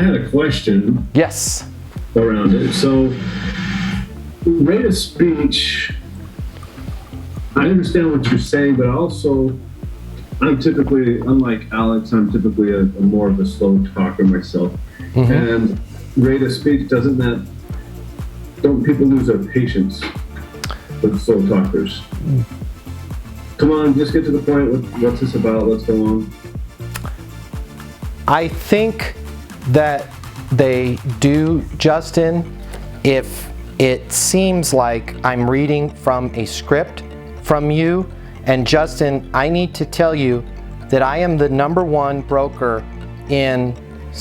I had a question Yes. around it. So, rate of speech, I understand what you're saying, but also, I'm typically, unlike Alex, I'm typically a more of a slow talker myself. Mm-hmm. And rate of speech, don't people lose their patience with slow talkers? Come on, just get to the point. What's this about? Let's go on. I think that they do, Justin, if it seems like I'm reading from a script from you. And Justin, I need to tell you that I am the #1 broker in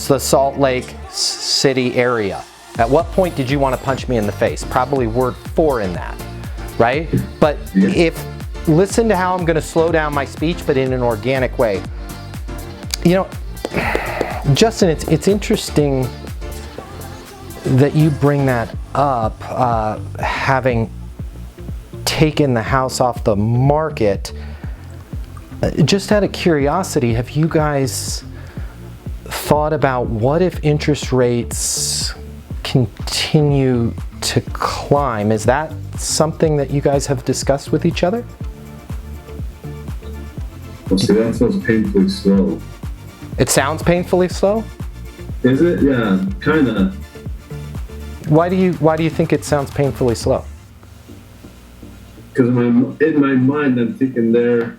the Salt Lake City area. At what point did you want to punch me in the face? Probably word 4 in that, right? But listen to how I'm going to slow down my speech, but in an organic way. You know, Justin, it's interesting that you bring that up, having taken the house off the market. Just out of curiosity, have you guys thought about what if interest rates continue to climb? Is that something that you guys have discussed with each other? Well, see, that sounds painfully slow. It sounds painfully slow? Is it? Yeah, kind of. Why do you think it sounds painfully slow? Because in my mind, I'm thinking they're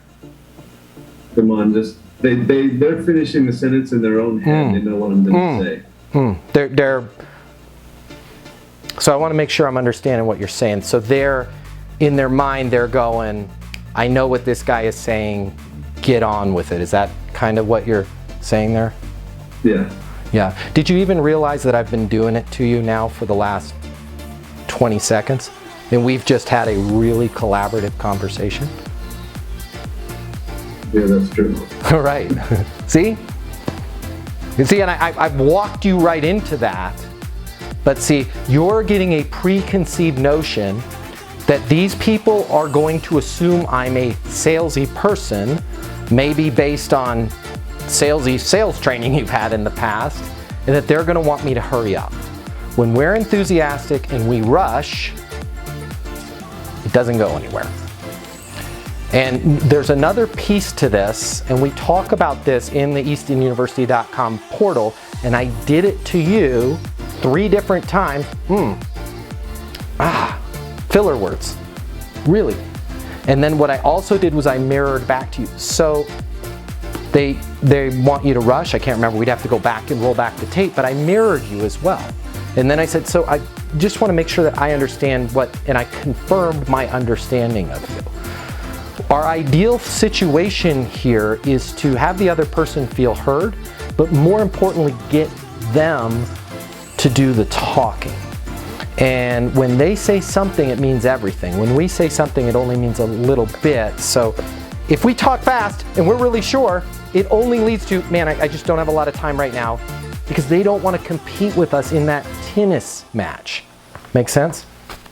finishing the sentence in their own head. They know what I'm going to say. So I want to make sure I'm understanding what you're saying. So in their mind, they're going, I know what this guy is saying, get on with it. Is that kind of what you're saying there? Yeah. Yeah. Did you even realize that I've been doing it to you now for the last 20 seconds? And we've just had a really collaborative conversation? Yeah, that's true. All right. See? You see, and I've walked you right into that. But see, you're getting a preconceived notion that these people are going to assume I'm a salesy person, maybe based on salesy sales training you've had in the past, and that they're going to want me to hurry up. When we're enthusiastic and we rush, it doesn't go anywhere. And there's another piece to this, and we talk about this in the eastonuniversity.com portal, and I did it to you 3 different times. Filler words, really. And then what I also did was I mirrored back to you. So they want you to rush. I can't remember, we'd have to go back and roll back the tape, but I mirrored you as well. And then I said, so I just want to make sure that I understand and I confirmed my understanding of you. Our ideal situation here is to have the other person feel heard, but more importantly, get them to do the talking. And when they say something, it means everything. When we say something, it only means a little bit. So if we talk fast and we're really sure, it only leads to, man, I just don't have a lot of time right now, because they don't want to compete with us in that tennis match. Make sense?